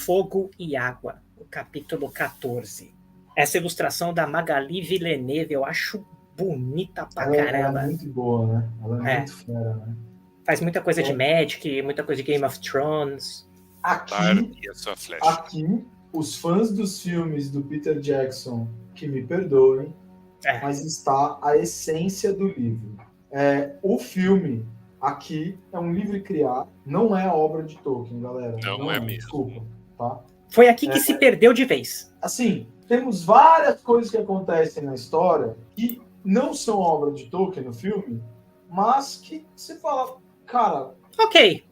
Fogo e Água, o capítulo 14. Essa ilustração da Magali Villeneuve eu acho bonita pra caramba. Ela é muito boa, né? Ela é muito fera, né? Faz muita coisa de Magic, muita coisa de Game of Thrones. Claro, e a sua flecha. Aqui, os fãs dos filmes do Peter Jackson, que me perdoem, mas está a essência do livro. O filme aqui é um livro criado, não é a obra de Tolkien, galera. Não é mesmo. Desculpa, tá? Foi aqui que se perdeu de vez. Assim, temos várias coisas que acontecem na história que não são obra de Tolkien no filme, mas que você fala, cara... Ok.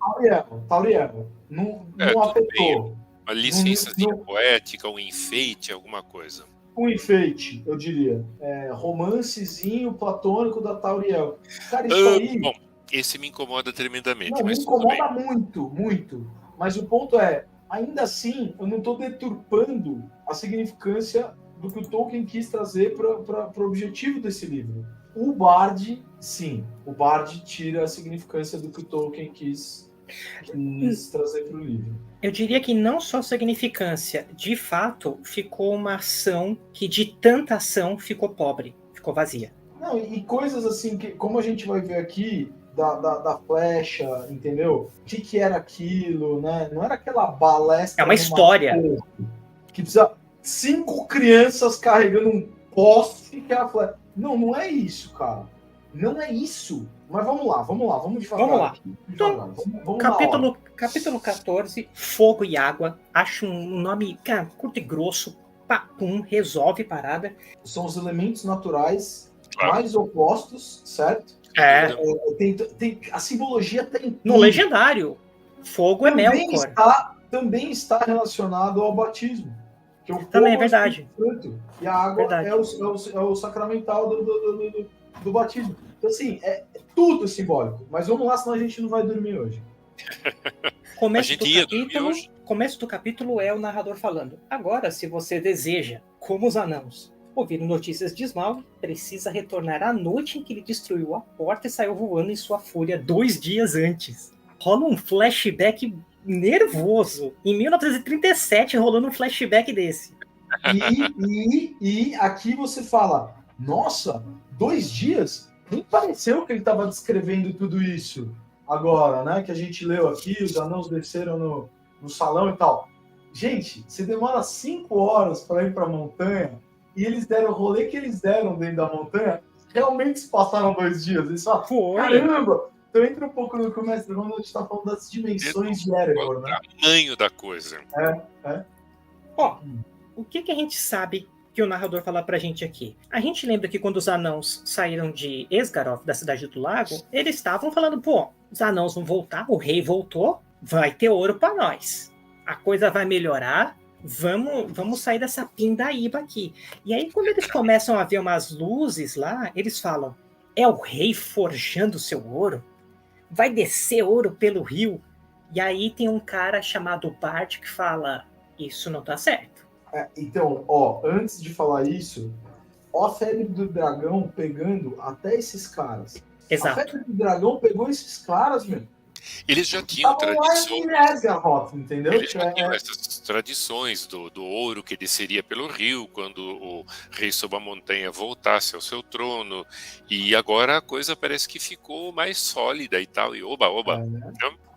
Tauriel, não afetou. Uma licençazinha poética, um enfeite, alguma coisa. Um enfeite, eu diria. Romancezinho platônico da Tauriel. Cara, isso aí... Bom, esse me incomoda tremendamente. Não, mas me incomoda muito, muito. Mas o ponto é, ainda assim, eu não estou deturpando a significância do que o Tolkien quis trazer para o objetivo desse livro. O Bard, sim, o Bard tira a significância do que o Tolkien quis trazer para o livro. Eu diria que não só significância, de fato, ficou uma ação que de tanta ação ficou pobre, ficou vazia. Não, e coisas assim, que, como a gente vai ver aqui, da flecha, entendeu? O que era aquilo, né? Não era aquela balestra... É uma história. Que precisa 5 crianças carregando um poste que é a flecha. Não é isso, cara. Não é isso. Mas vamos devagar. Vamos lá. Então, capítulo 14, Fogo e Água. Acho um nome, cara, curto e grosso. Papum, resolve parada. São os elementos naturais mais opostos, certo? Tem a simbologia tem no legendário. Fogo também é Melkor. Também está relacionado ao batismo. Que o também é verdade. E a água é o sacramental do batismo. Então, assim, é tudo simbólico. Mas vamos lá, senão a gente não vai dormir hoje. Começo do capítulo é o narrador falando. Agora, se você deseja, como os anãos, ouvir notícias de Smaug, precisa retornar à noite em que ele destruiu a porta e saiu voando em sua fúria 2 dias antes. Rola um flashback nervoso. Em 1937, rolando um flashback desse. E aqui você fala, nossa, 2 dias? Nem pareceu que ele estava descrevendo tudo isso agora, né? Que a gente leu aqui, os anãos desceram no salão e tal. Gente, você demora 5 horas para ir para a montanha e eles deram o rolê que eles deram dentro da montanha, realmente se passaram 2 dias. Eles falam, caramba! Então entra um pouco no começo, quando a gente está falando das dimensões de Erebor, né? O tamanho da coisa. Ó, o que a gente sabe que o narrador fala pra gente aqui? A gente lembra que quando os anãos saíram de Esgaroth, da Cidade do Lago, eles estavam falando, pô, os anãos vão voltar, o rei voltou, vai ter ouro pra nós. A coisa vai melhorar, vamos sair dessa pindaíba aqui. E aí, quando eles começam a ver umas luzes lá, eles falam, é o rei forjando seu ouro? Vai descer ouro pelo rio? E aí tem um cara chamado Bard que fala, isso não tá certo. Então, antes de falar isso, a febre do dragão pegando até esses caras. Exato. A febre do dragão pegou esses caras, meu. Eles já tinham tradições. Entendeu? Eles já tinham essas tradições do ouro que desceria pelo rio quando o rei sob a montanha voltasse ao seu trono. E agora a coisa parece que ficou mais sólida e tal. E oba.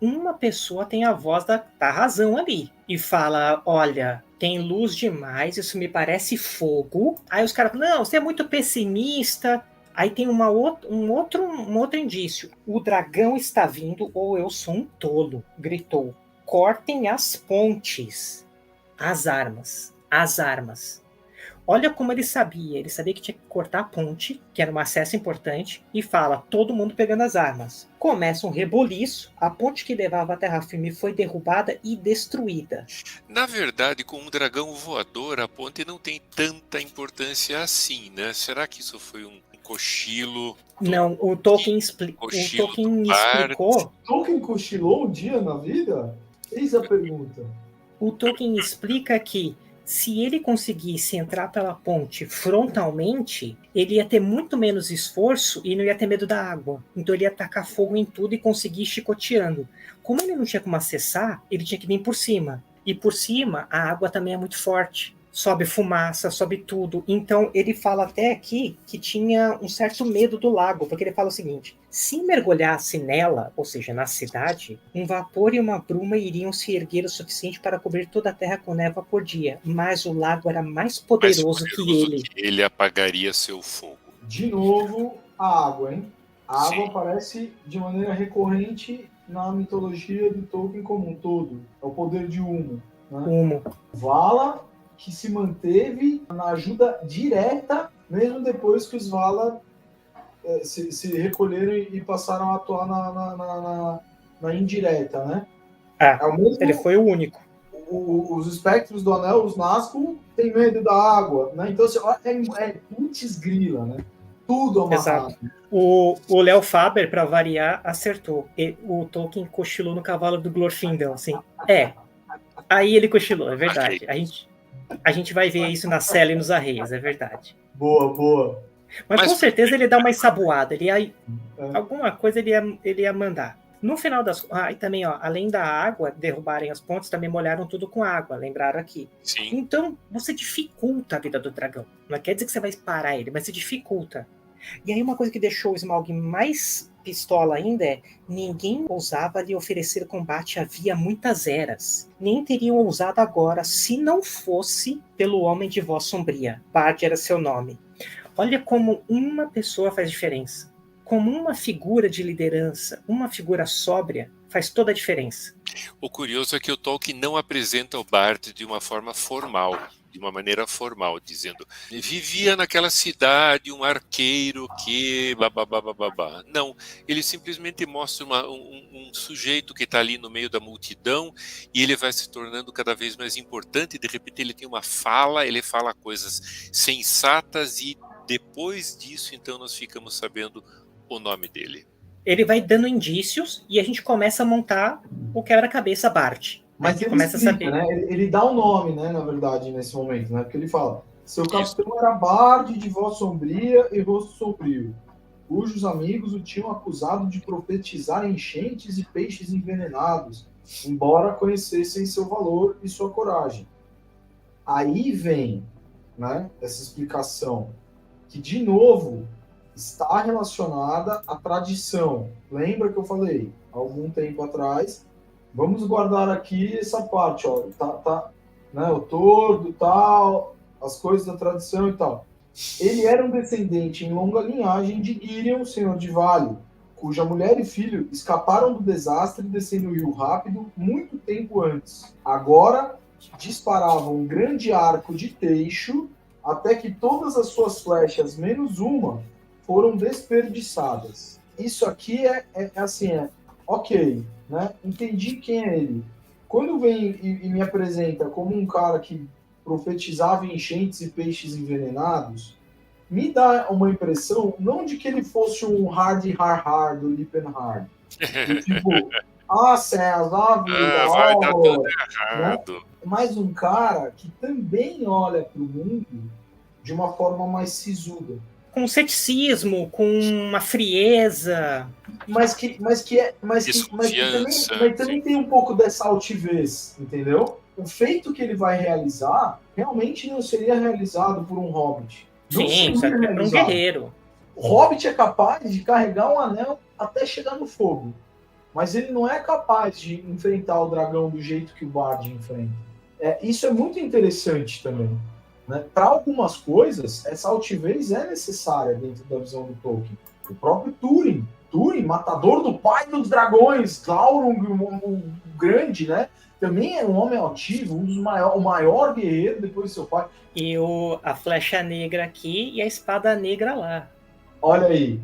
Uma pessoa tem a voz da razão ali e fala: olha, tem luz demais, isso me parece fogo. Aí os caras falam: não, você é muito pessimista. Aí tem um outro indício. O dragão está vindo ou eu sou um tolo. Gritou. Cortem as pontes. As armas. Olha como ele sabia. Ele sabia que tinha que cortar a ponte, que era um acesso importante, e fala, todo mundo pegando as armas. Começa um reboliço. A ponte que levava à terra firme foi derrubada e destruída. Na verdade, com um dragão voador, a ponte não tem tanta importância assim, né? Será que isso foi um cochilo? Não, o Tolkien explicou. Tolkien cochilou um dia na vida? Eis a pergunta. O Tolkien explica que se ele conseguisse entrar pela ponte frontalmente, ele ia ter muito menos esforço e não ia ter medo da água. Então ele ia tacar fogo em tudo e conseguir ir chicoteando. Como ele não tinha como acessar, ele tinha que vir por cima. E por cima, a água também é muito forte. Sobe fumaça, sobe tudo. Então, ele fala até aqui que tinha um certo medo do lago, porque ele fala o seguinte: se mergulhasse nela, ou seja, na cidade, um vapor e uma bruma iriam se erguer o suficiente para cobrir toda a terra com névoa por dia, mas o lago era mais poderoso que ele. Ele apagaria seu fogo. De novo, a água, hein? A água Sim. aparece de maneira recorrente na mitologia do Tolkien como um todo. É o poder de Humo. Né? Humo. Vala, que se manteve na ajuda direta, mesmo depois que os Valar se recolheram e passaram a atuar na indireta, né? Ah, ele foi o único. Os espectros do Anel, os Nazgûl, têm medo da água, né? Então, é putz grila, né? Tudo amarrado. Exato. O Léo Faber, para variar, acertou. O Tolkien cochilou no cavalo do Glorfindel, assim. Aí ele cochilou, é verdade. A gente vai ver isso na Cela e nos Arreios, é verdade. Boa. Mas com certeza ele dá uma ensaboada. Alguma coisa ele ia mandar. No final das... e também, além da água derrubarem as pontes, também molharam tudo com água, lembraram aqui. Sim. Então, você dificulta a vida do dragão. Não quer dizer que você vai parar ele, mas você dificulta. E aí uma coisa que deixou o Smaug mais pistola ainda é: ninguém ousava lhe oferecer combate havia muitas eras. Nem teriam ousado agora, se não fosse pelo Homem de Voz Sombria. Bard era seu nome. Olha como uma pessoa faz diferença. Como uma figura de liderança, uma figura sóbria, faz toda a diferença. O curioso é que o Tolkien não apresenta o Bard de uma forma formal, de uma maneira formal, dizendo: vivia naquela cidade um arqueiro que... babá. Não, ele simplesmente mostra um sujeito que está ali no meio da multidão e ele vai se tornando cada vez mais importante. De repente ele tem uma fala, ele fala coisas sensatas e depois disso, então, nós ficamos sabendo o nome dele. Ele vai dando indícios e a gente começa a montar o quebra-cabeça Bard. Mas ele começa explica, a saber. Né? Ele dá o nome, né, na verdade, nesse momento, né? Porque ele fala: seu capitão era Bard de voz sombria e rosto sombrio, cujos amigos o tinham acusado de profetizar enchentes e peixes envenenados, embora conhecessem seu valor e sua coragem. Aí vem, né, essa explicação, que, de novo, está relacionada à tradição. Lembra que eu falei, há algum tempo atrás, vamos guardar aqui essa parte, ó, né, o tordo, tal, as coisas da tradição e tal. Ele era um descendente em longa linhagem de Girion, senhor de Vale, cuja mulher e filho escaparam do desastre descendo o rio rápido muito tempo antes. Agora disparavam um grande arco de teixo até que todas as suas flechas, menos uma, foram desperdiçadas. Isso aqui ok, né? Entendi quem é ele. Quando vem e me apresenta como um cara que profetizava enchentes e peixes envenenados, me dá uma impressão, não de que ele fosse um hard do Lippenhard. Tipo, César, vai dar tudo errado. Né? Mas um cara que também olha para o mundo de uma forma mais sisuda. Com ceticismo, com uma frieza. Mas também tem um pouco dessa altivez, entendeu? O feito que ele vai realizar realmente não seria realizado por um hobbit. Sim, isso é por um guerreiro. O hobbit é capaz de carregar um anel até chegar no fogo. Mas ele não é capaz de enfrentar o dragão do jeito que o Bard enfrenta. Isso é muito interessante também. Né? Para algumas coisas, essa altivez é necessária dentro da visão do Tolkien. O próprio Túrin, matador do pai dos dragões, Glaurung, o grande, né? Também é um homem altivo, o maior guerreiro depois do seu pai. E a flecha negra aqui e a espada negra lá. Olha aí.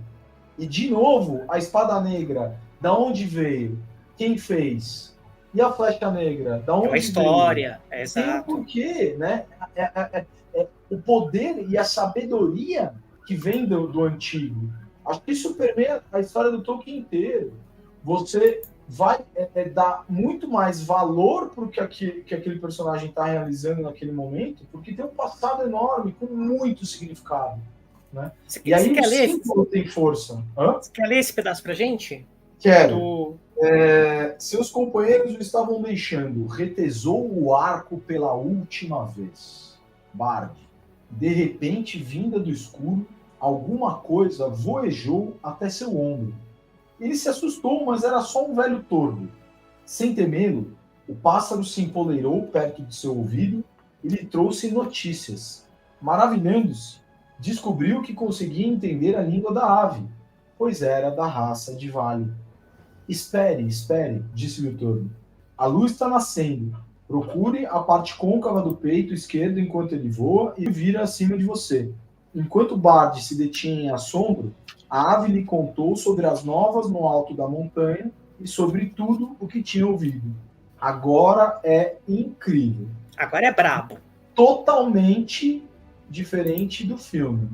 E, de novo, a espada negra, da onde veio? Quem fez? E a flecha negra, da onde veio? É uma história, exato. Tem um porquê, né? O poder e a sabedoria que vem do antigo. Acho que isso permeia a história do Tolkien inteiro. Você vai dar muito mais valor para o que aquele personagem está realizando naquele momento, porque tem um passado enorme, com muito significado. Né? E aí o símbolo tem força. Você quer ler esse pedaço pra gente? Quero. Seus companheiros o estavam deixando. Retesou o arco pela última vez. Bard. De repente, vinda do escuro, alguma coisa voejou até seu ombro. Ele se assustou, mas era só um velho tordo. Sem temê-lo, o pássaro se empoleirou perto de seu ouvido e lhe trouxe notícias. Maravilhando-se, descobriu que conseguia entender a língua da ave, pois era da raça de Vale. Espere, disse-lhe o tordo. A luz está nascendo. Procure a parte côncava do peito esquerdo enquanto ele voa e vira acima de você. Enquanto Bard se detinha em assombro, a ave lhe contou sobre as novas no alto da montanha e sobre tudo o que tinha ouvido. Agora é incrível. Agora é brabo. Totalmente diferente do filme.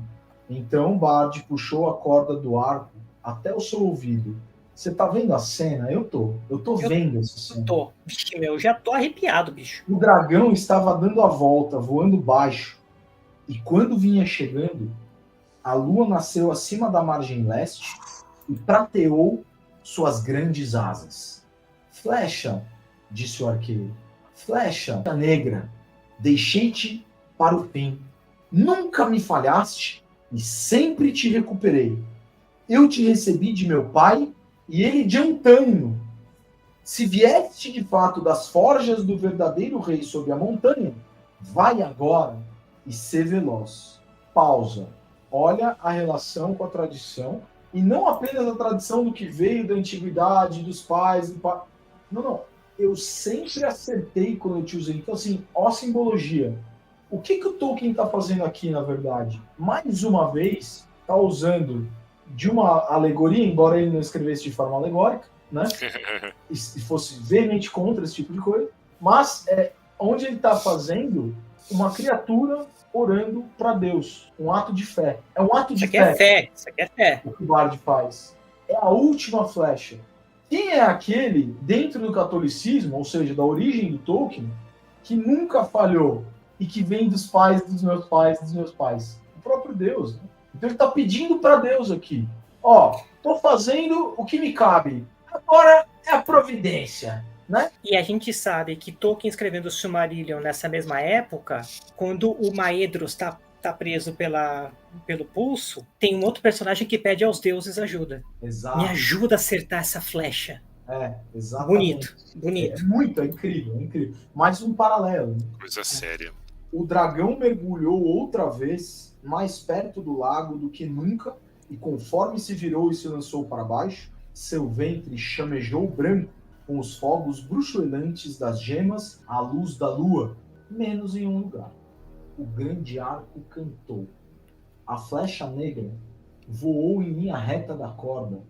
Então Bard puxou a corda do arco até o seu ouvido. Você tá vendo a cena? Eu tô vendo essa cena. Vixe, eu já tô arrepiado, bicho. O dragão estava dando a volta, voando baixo. E quando vinha chegando, a lua nasceu acima da margem leste e prateou suas grandes asas. Flecha, disse o arqueiro. Flecha negra, deixei-te para o fim. Nunca me falhaste e sempre te recuperei. Eu te recebi de meu pai e ele de Antânio. Se vieste de fato das forjas do verdadeiro rei sob a montanha, vai agora e sê veloz. Pausa. Olha a relação com a tradição, e não apenas a tradição do que veio da antiguidade, dos pais. Não. Eu sempre acertei quando eu te usei. Então, assim, ó a simbologia. O que o Tolkien está fazendo aqui, na verdade? Mais uma vez, está usando de uma alegoria, embora ele não escrevesse de forma alegórica, né? E fosse veemente contra esse tipo de coisa, mas onde ele está fazendo uma criatura orando para Deus, um ato de fé. É um ato de fé. Isso aqui é fé. O que o Bard faz. É a última flecha. Quem é aquele, dentro do catolicismo, ou seja, da origem do Tolkien, que nunca falhou e que vem dos pais dos meus pais, dos meus pais? O próprio Deus, né? Então ele está pedindo para Deus aqui. Estou fazendo o que me cabe. Agora é a providência, né? E a gente sabe que Tolkien escrevendo o Silmarillion nessa mesma época, quando o Maedhros está preso pelo pulso, tem um outro personagem que pede aos deuses ajuda. Exato. Me ajuda a acertar essa flecha. Exatamente. Bonito. É incrível. Mais um paralelo. Coisa séria. O dragão mergulhou outra vez mais perto do lago do que nunca, e conforme se virou e se lançou para baixo, seu ventre chamejou branco com os fogos bruxulentos das gemas à luz da lua, menos em um lugar. O grande arco cantou. A flecha negra voou em linha reta da corda,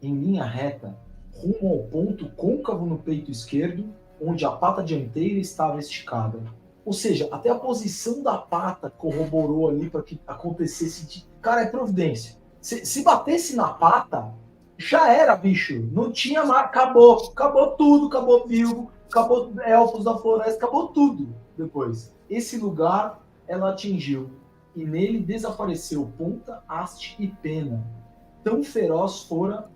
em linha reta, rumo ao ponto côncavo no peito esquerdo, onde a pata dianteira estava esticada. Ou seja, até a posição da pata corroborou ali para que acontecesse. Cara, é providência. Se batesse na pata, já era, bicho. Não tinha mais. Acabou tudo. Acabou Bilbo, acabou Elfos da Floresta, acabou tudo depois. Esse lugar ela atingiu. E nele desapareceu ponta, haste e pena. Tão feroz fora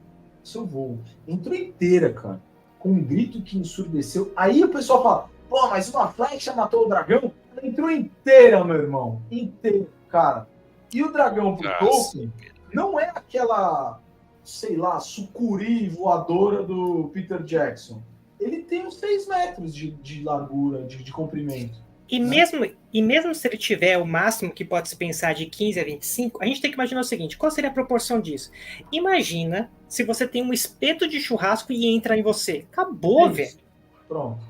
seu voo. Entrou inteira, cara. Com um grito que ensurdeceu. Aí o pessoal fala: pô, mas uma flecha matou o dragão? Ela entrou inteira, meu irmão. Inteira, cara. E o dragão pro Tolkien não é aquela, sei lá, sucuri voadora do Peter Jackson. Ele tem uns 6 metros de largura, de comprimento. E mesmo se ele tiver o máximo que pode se pensar de 15 a 25, a gente tem que imaginar o seguinte: qual seria a proporção disso? Imagina se você tem um espeto de churrasco e entra em você. Acabou, velho. Pronto.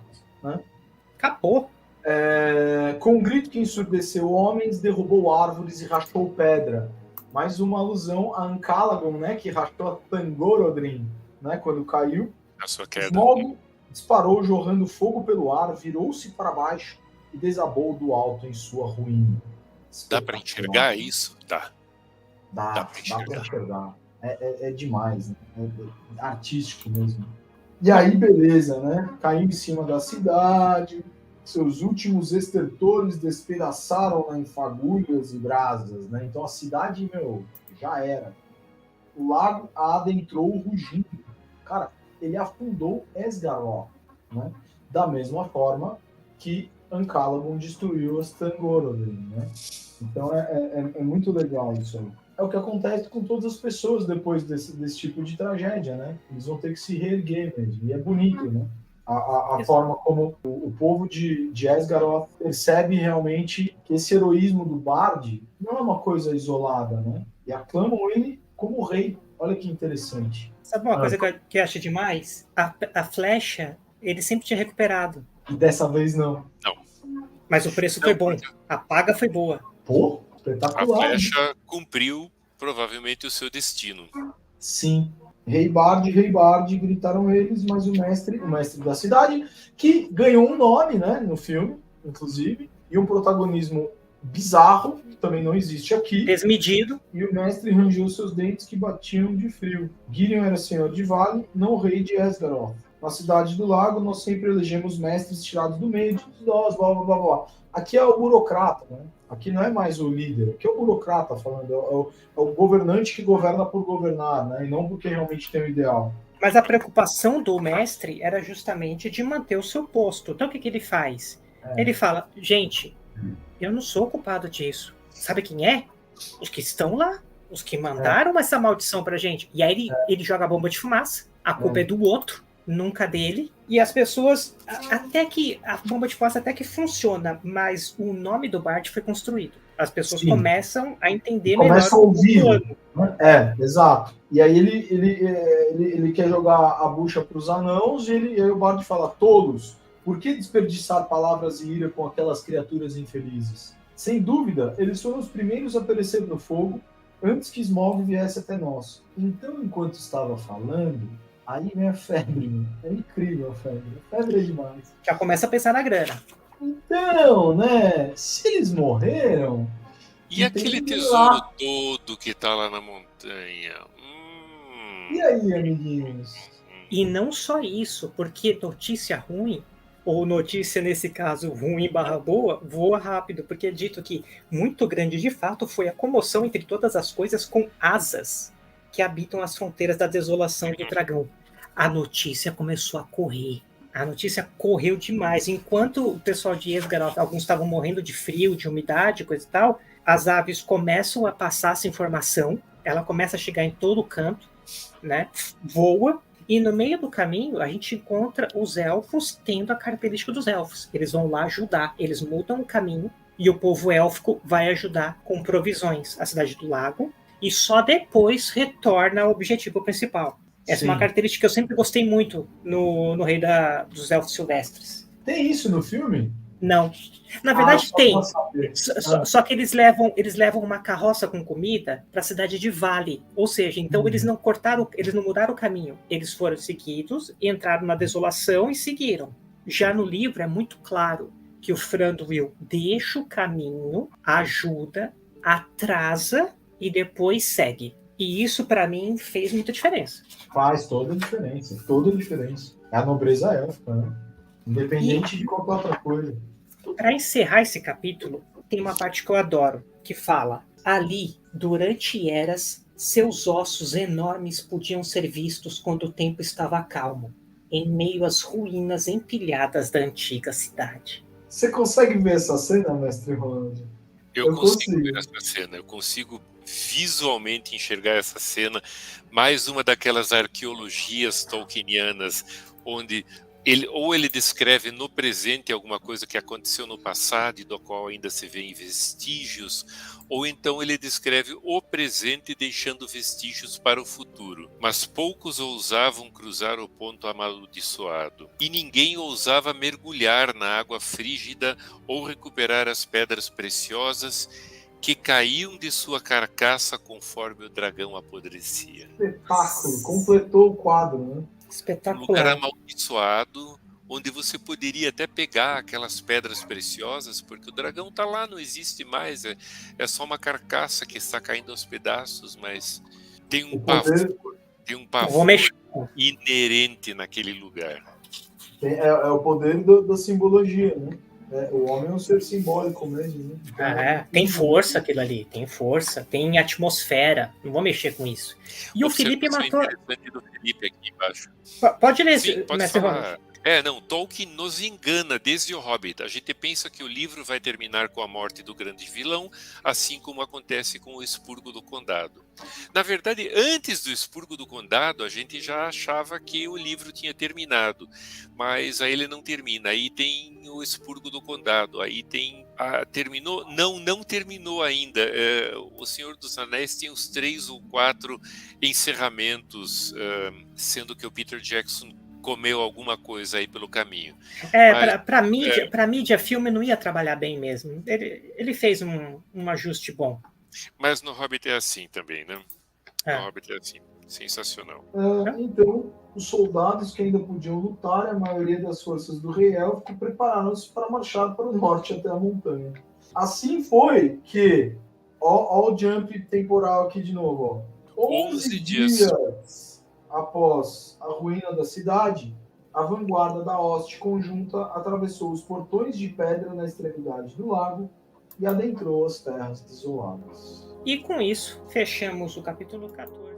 Né? Acabou. Com um grito que ensurdeceu homens, derrubou árvores e rachou pedra. Mais uma alusão a Ancalagon, né, que rachou a Tangorodrim, né, quando caiu. A sua queda. Smaug disparou, jorrando fogo pelo ar, virou-se para baixo e desabou do alto em sua ruína. Dá para enxergar isso? Dá. Dá para enxergar. É demais, né? É artístico mesmo. E aí, beleza, né? Caiu em cima da cidade, seus últimos estertores despedaçaram em fagulhas e brasas, né? Então a cidade, já era. O lago a adentrou rugindo. Cara, ele afundou Esgaroth, né? Da mesma forma que Ancalagon destruiu as Tangoroth, né? Então é muito legal isso aí. É o que acontece com todas as pessoas depois desse tipo de tragédia, né? Eles vão ter que se reerguer mesmo. E é bonito, né? A forma como o povo de Esgaroth percebe realmente que esse heroísmo do Bard não é uma coisa isolada, né? E aclamam ele como rei. Olha que interessante. Sabe uma coisa que eu acho demais? A flecha, ele sempre tinha recuperado. E dessa vez não. Não. Mas o preço foi bom. A paga foi boa. Pô, A espetacular. flecha cumpriu provavelmente o seu destino. Sim. Rei Bard, gritaram eles, mas o mestre da cidade, que ganhou um nome, né, no filme, inclusive, e um protagonismo bizarro, que também não existe aqui. Desmedido. E o mestre rangeu seus dentes que batiam de frio. Girion era senhor de Vale, não rei de Esgaroth. Na cidade do lago, nós sempre elegemos mestres tirados do meio de nós, blá, blá, blá, blá. Aqui é o burocrata, né? Aqui não é mais o líder, aqui é o burocrata falando, é o governante que governa por governar, né? E não porque realmente tem o ideal. Mas a preocupação do mestre era justamente de manter o seu posto. Então o que ele faz? Ele fala, gente, eu não sou culpado disso. Sabe quem é? Os que estão lá. Os que mandaram essa maldição pra gente. E aí ele joga a bomba de fumaça. A culpa é do outro, nunca dele. E as pessoas, até que a bomba de fumaça até que funciona, mas o nome do Bard foi construído. As pessoas começam a entender melhor. Começam a ouvir. Exato. E aí ele quer jogar a bucha para os anãos e aí o Bard fala, tolos, por que desperdiçar palavras e ira com aquelas criaturas infelizes? Sem dúvida, eles foram os primeiros a perecer no fogo antes que Smaug viesse até nós. Então, enquanto estava falando, aí vem a febre. É incrível a febre. A febre é demais. Já começa a pensar na grana. Então, né? Se eles morreram... E aquele tesouro todo que tá lá na montanha? E aí, amiguinhos? E não só isso, porque notícia ruim, ou notícia nesse caso ruim / boa, voa rápido, porque é dito que muito grande de fato foi a comoção entre todas as coisas com asas que habitam as fronteiras da desolação do dragão. A notícia começou a correr. A notícia correu demais. Enquanto o pessoal de Esgaroth, alguns estavam morrendo de frio, de umidade, coisa e tal, as aves começam a passar essa informação, ela começa a chegar em todo o canto, né? Voa, e no meio do caminho a gente encontra os elfos tendo a característica dos elfos. Eles vão lá ajudar, eles mudam o caminho e o povo élfico vai ajudar com provisões a cidade do lago e só depois retorna ao objetivo principal. Essa é uma característica que eu sempre gostei muito no Rei dos Elfos Silvestres. Tem isso no filme? Não. Na verdade tem. Só que eles levam uma carroça com comida para a cidade de Vale. Ou seja, então eles não mudaram o caminho. Eles foram seguidos, entraram na desolação e seguiram. Já no livro é muito claro que o Thranduil deixa o caminho, ajuda, atrasa e depois segue. E isso, para mim, fez muita diferença. Faz toda a diferença. Toda a diferença. É a nobreza élfica, né? Independente de qualquer outra coisa. Para encerrar esse capítulo, tem uma parte que eu adoro, que fala: ali, durante eras, seus ossos enormes podiam ser vistos quando o tempo estava calmo, em meio às ruínas empilhadas da antiga cidade. Você consegue ver essa cena, mestre Rolando? Eu consigo ver essa cena, eu consigo visualmente enxergar essa cena, mais uma daquelas arqueologias tolkienianas, onde ele descreve no presente alguma coisa que aconteceu no passado e do qual ainda se vê vestígios, ou então ele descreve o presente deixando vestígios para o futuro. Mas poucos ousavam cruzar o ponto amaldiçoado, e ninguém ousava mergulhar na água frígida ou recuperar as pedras preciosas que caíam de sua carcaça conforme o dragão apodrecia. Espetáculo, completou o quadro, né? Espetacular. Um lugar amaldiçoado, onde você poderia até pegar aquelas pedras preciosas, porque o dragão está lá, não existe mais, é só uma carcaça que está caindo aos pedaços, mas tem um pavor inerente naquele lugar. É o poder da simbologia, né? O homem é um ser simbólico mesmo, né? Então, Tem força aquilo ali, tem força, tem atmosfera, não vou mexer com isso. E o Felipe Observação matou... interessante do Felipe aqui embaixo. Pode ler, Sim, pode mestre Ronald. falar. Não, Tolkien nos engana desde o Hobbit. A gente pensa que o livro vai terminar com a morte do grande vilão, assim como acontece com o Expurgo do Condado. Na verdade, antes do Expurgo do Condado, a gente já achava que o livro tinha terminado, mas aí ele não termina. Aí tem o Expurgo do Condado, aí tem... terminou? Não terminou ainda. O Senhor dos Anéis tem uns 3 ou 4 encerramentos, sendo que o Peter Jackson comeu alguma coisa aí pelo caminho. Pra mídia, filme não ia trabalhar bem mesmo. Ele fez um ajuste bom. Mas no Hobbit é assim também, né? No É. Hobbit é assim. Sensacional. Então, os soldados que ainda podiam lutar, a maioria das forças do rei élfico prepararam-se para marchar para o norte até a montanha. Assim foi que, ó o jump temporal aqui de novo, ó. 11 dias após a ruína da cidade, a vanguarda da hoste conjunta atravessou os portões de pedra na extremidade do lago e adentrou as terras desoladas. E com isso, fechamos o capítulo 14.